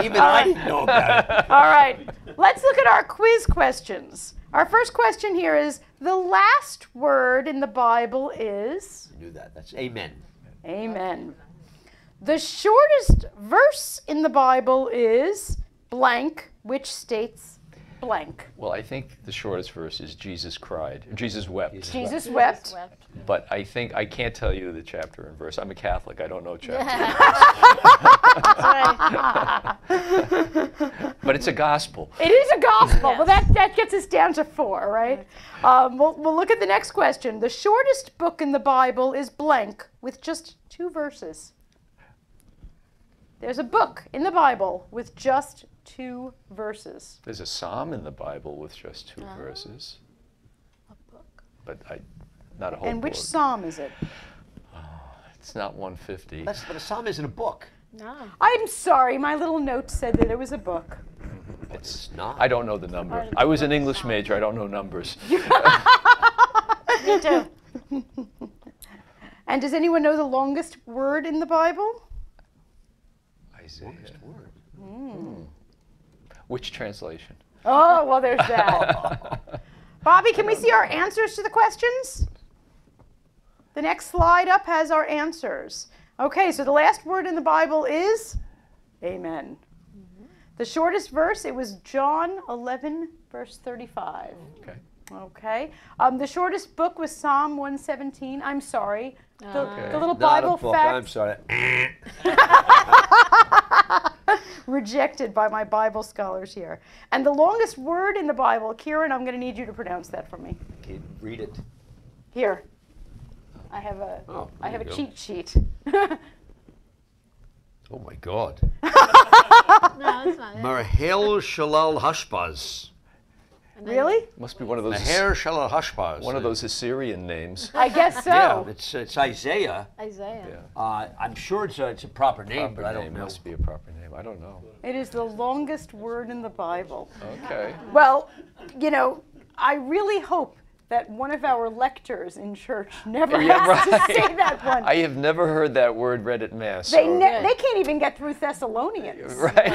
Even I didn't know about it. All right, let's look at our quiz questions. Our first question here is, the last word in the Bible is? I knew that. That's amen. Amen. The shortest verse in the Bible is blank, which states blank. Well, I think the shortest verse is Jesus cried. Jesus wept. Jesus wept. But I think I can't tell you the chapter and verse. I'm a Catholic. I don't know chapter. But it's a gospel. It is a gospel. Well, that gets us down to 4, right? We'll look at the next question. The shortest book in the Bible is blank with just 2 verses. There's a book in the Bible with just 2 verses. There's a psalm in the Bible with just 2 verses. A book. But not a whole And which book. psalm is it? It's not 150. But a psalm isn't a book. No. I'm sorry, my little note said that it was a book. It's not. I don't know the number. I was an English major. I don't know numbers. Me too. And does anyone know the longest word in the Bible? Isaiah. Word. Which translation? Oh, well, there's that. Bobby, can we see our answers to the questions? The next slide up has our answers. Okay, so the last word in the Bible is amen. The shortest verse, it was John 11, verse 35. Okay. Okay. The shortest book was Psalm 117. I'm sorry. The little Not Bible a book. fact I'm sorry. rejected by my Bible scholars here. And the longest word in the Bible, Kieran, I'm going to need you to pronounce that for me. Can't read it. Here. I have a Oh, I have a there you go. cheat sheet. Oh my God. No, it's not it. Mahel Shalal Hashbaz. Really? Must be one of those. Mahel Shalal Hashbaz. One of those Assyrian names. I guess so. Yeah, it's Isaiah. Isaiah. Yeah. I'm sure it's a proper name, Proper but I don't name know. must be a proper name. I don't know. It is the longest word in the Bible. Okay. Well, you know, I really hope that one of our lectors in church never has to say that one. I have never heard that word read at Mass. They or- they can't even get through Thessalonians. Right.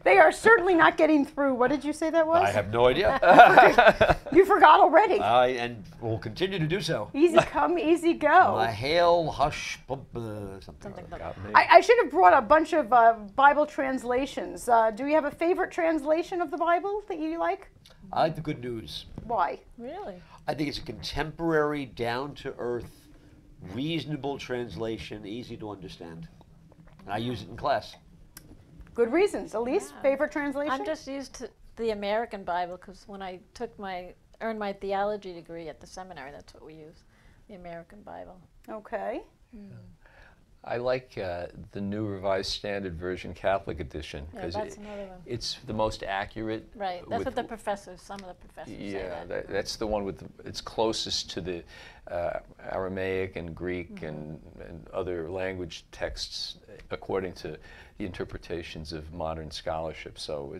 They are certainly not getting through. What did you say that was? I have no idea. You forgot already. And will continue to do so. Easy come, easy go. Mahel Hashbaz. Something. Got me. I should have brought a bunch of Bible translations. Do you have a favorite translation of the Bible that you like? I like the Good News. Why? Really? I think it's a contemporary, down-to-earth, reasonable translation, easy to understand. And I use it in class. Good reasons. Elise, favorite translation? I'm just used to the American Bible because when I earned my theology degree at the seminary, that's what we use, the American Bible. Okay. I like the New Revised Standard Version Catholic edition Yeah, that's another one. it's the most accurate. Right. That's with- what the professors, some of the professors say. Yeah, That. that's the one with it's closest to the Aramaic and Greek and other language texts according to the interpretations of modern scholarship. So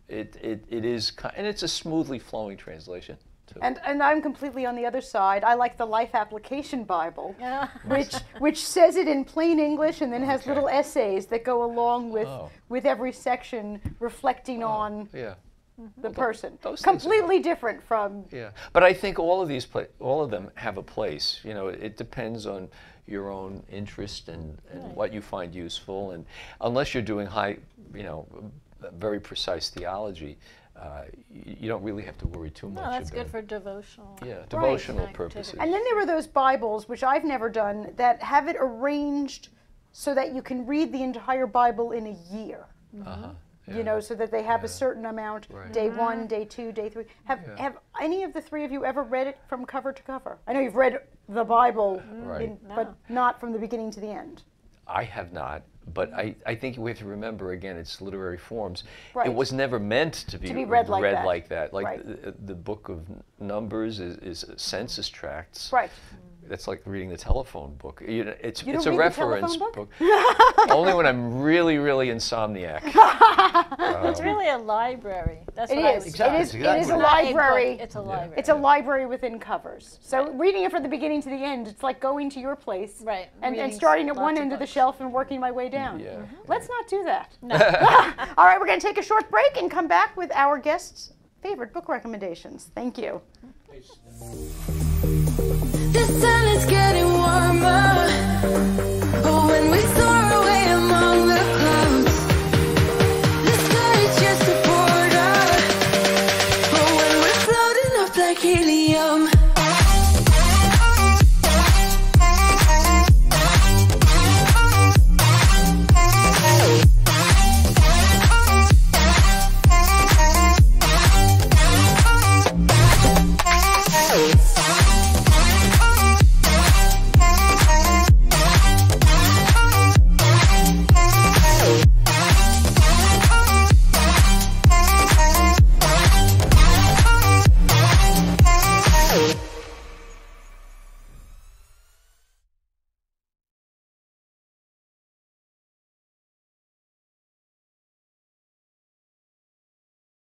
it is, and it's a smoothly flowing translation too. And I'm completely on the other side. I like the Life Application Bible, Yeah. which says it in plain English and then has Okay. little essays that go along Oh. with every section reflecting on Yeah. the person. those things are- Completely different from. Yeah, but I think all of these, all of them have a place. You know, it depends on your own interest and what you find useful. And unless you're doing high, you know, very precise theology, you don't really have to worry too much. No, that's about good for devotional. Yeah, devotional Activity. purposes. And then there were those Bibles, which I've never done, that have it arranged so that you can read the entire Bible in a year. Uh-huh. You know, so that they have a certain amount, Right. day 1, day 2, day 3. Have Yeah. have any of the three of you ever read it from cover to cover? I know you've read the Bible, Right. but not from the beginning to the end. I have not, but I think we have to remember, again, it's literary forms. Right. It was never meant to be read like that. like that. Like Right. the book of Numbers is census tracts. Right. That's like reading the telephone book. You know, it's You it's don't a read the reference telephone book? Only when I'm really, really insomniac. It's really a library. That's It what I is. would Exactly. It is. It Exactly. is a Not book, library. It's a library. It's a library within covers. So reading it from the beginning to the end, it's like going to your place Right. and Reading starting at lots one of end of the books. shelf and working my way down. Yeah. Let's not do that. All right, we're going to take a short break and come back with our guests' favorite book recommendations. Thank you. The sun is getting warmer. But when we soar away among the clouds, the sky is just a border. But when we're floating up like helium.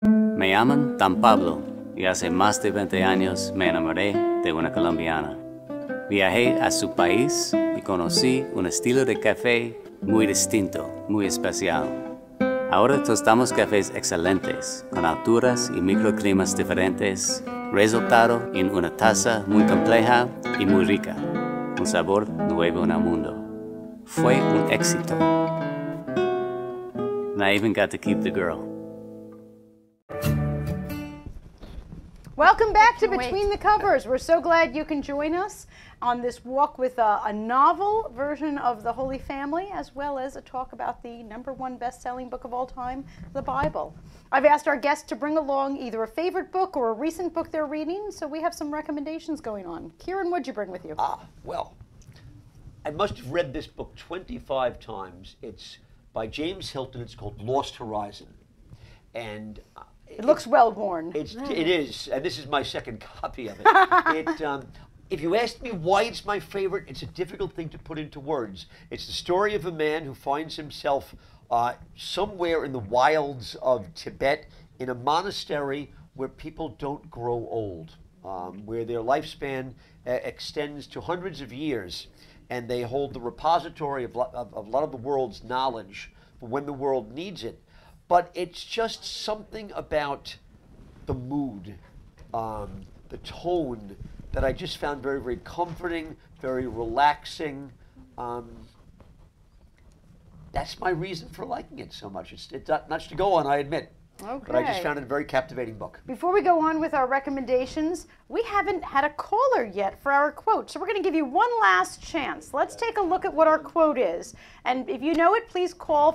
Me llaman Dan Pablo y hace más de 20 años me enamoré de una colombiana. Viajé a su país y conocí un estilo de café muy distinto, muy especial. Ahora tostamos cafés excelentes, con alturas y microclimas diferentes, resultado en una taza muy compleja y muy rica, un sabor nuevo en el mundo. Fue un éxito. And I even got to keep the girl. Welcome back to Can't wait. Between the Covers. We're so glad you can join us on this walk with a novel version of the Holy Family, as well as a talk about the #1 best-selling book of all time, the Bible. I've asked our guests to bring along either a favorite book or a recent book they're reading, so we have some recommendations going on. Kieran, what'd you bring with you? Well, I must have read this book 25 times. It's by James Hilton. It's called Lost Horizon. And It looks well worn. it is, and this is my second copy of it. If you asked me why it's my favorite, it's a difficult thing to put into words. It's the story of a man who finds himself somewhere in the wilds of Tibet in a monastery where people don't grow old, where their lifespan extends to hundreds of years, and they hold the repository of a lot of the world's knowledge for when the world needs it. But it's just something about the mood, the tone, that I just found very, very comforting, very relaxing. That's my reason for liking it so much. It's not much to go on, I admit. But I just Okay. found it a very captivating book. Before we go on with our recommendations, we haven't had a caller yet for our quote. So we're going to give you one last chance. Let's take a look at what our quote is. And if you know it, please call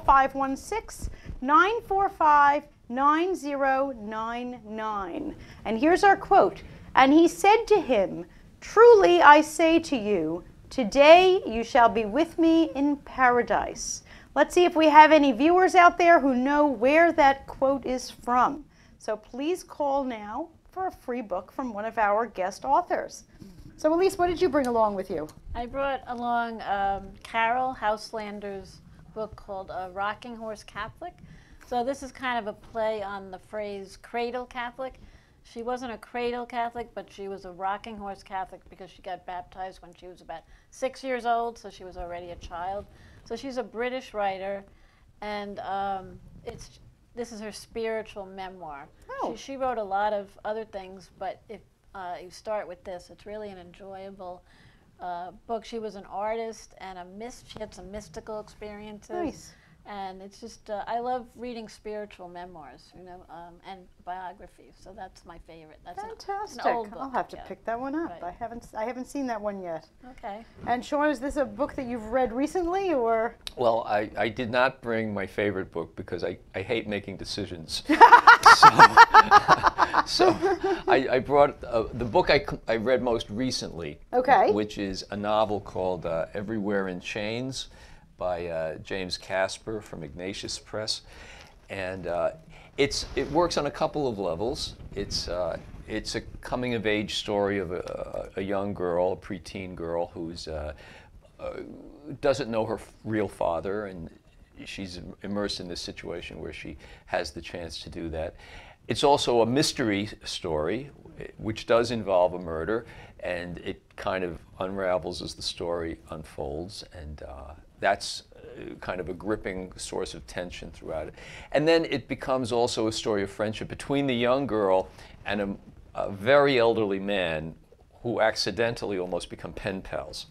516-945-9099. And here's our quote. And he said to him, "Truly I say to you, Today you shall be with me in paradise. Let's see if we have any viewers out there who know where that quote is from. So please call now for a free book from one of our guest authors. So Elise, what did you bring along with you? I brought along Carol Houselander's book called Rocking Horse Catholic. So this is kind of a play on the phrase cradle Catholic. She wasn't a cradle Catholic, but she was a rocking horse Catholic because she got baptized when she was about 6 years old, so she was already a child. So she's a British writer, and this is her spiritual memoir. Oh. She wrote a lot of other things, but if you start with this, it's really an enjoyable book. She was an artist and she had some mystical experiences. Nice. And it's just, I love reading spiritual memoirs, you know, and biographies. So that's my favorite. That's Fantastic. An old book. I'll have to yeah. pick that one up. Right. I haven't seen that one yet. Okay. And Sean, is this a book that you've read recently, or? Well, I did not bring my favorite book because I hate making decisions. So I brought the book I read most recently, Okay. which is a novel called Everywhere in Chains by James Casper from Ignatius Press. And it works on a couple of levels. It's a coming-of-age story of a young girl, a preteen girl, who's doesn't know her real father, and she's immersed in this situation where she has the chance to do that. It's also a mystery story, which does involve a murder, and it kind of unravels as the story unfolds, and that's kind of a gripping source of tension throughout it. And then it becomes also a story of friendship between the young girl and a very elderly man who accidentally almost become pen pals.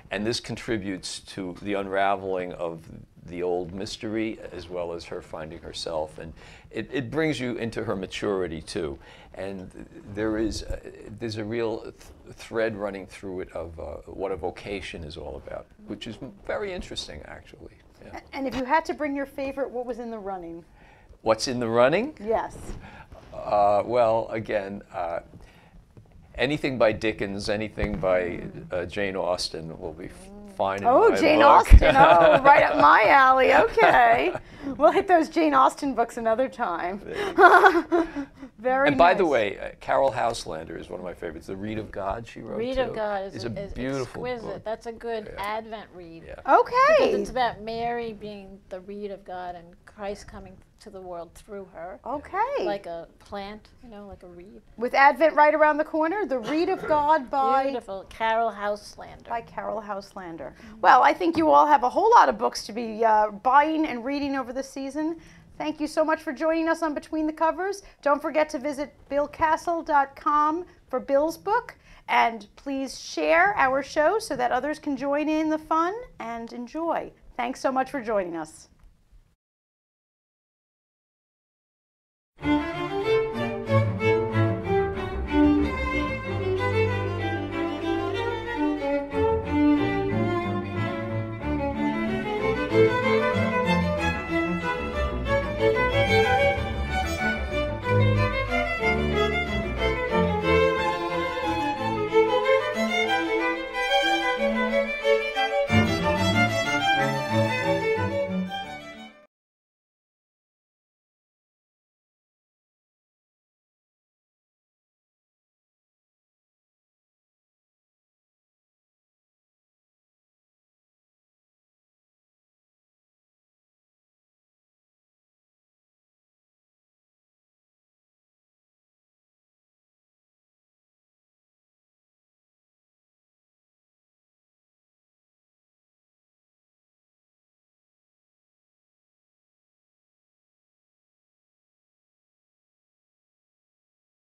And this contributes to the unraveling of the old mystery as well as her finding herself. And it brings you into her maturity too. And there's a real thread running through it of what a vocation is all about, which is very interesting actually. Yeah. And if you had to bring your favorite, what was in the running? What's in the running? Yes. Well, again, anything by Dickens, anything by Jane Austen will be fine in Oh, my Jane book. Austen. Oh, right up my alley. Okay. We'll hit those Jane Austen books another time. Very And by the nice. way, Carol Houselander is one of my favorites. The Reed of God she wrote Read too. of God is is a beautiful exquisite. book. That's a good Advent read. Yeah. Because Okay. it's about Mary being the reed of God and Christ coming to the world through her. Okay. Like a plant, you know, like a reed. With Advent right around the corner, The Reed of God by Beautiful. Carol Houselander. Carol Houselander. Well, I think you all have a whole lot of books to be buying and reading over the season. Thank you so much for joining us on Between the Covers. Don't forget to visit BillCastle.com for Bill's book. And please share our show so that others can join in the fun and enjoy. Thanks so much for joining us.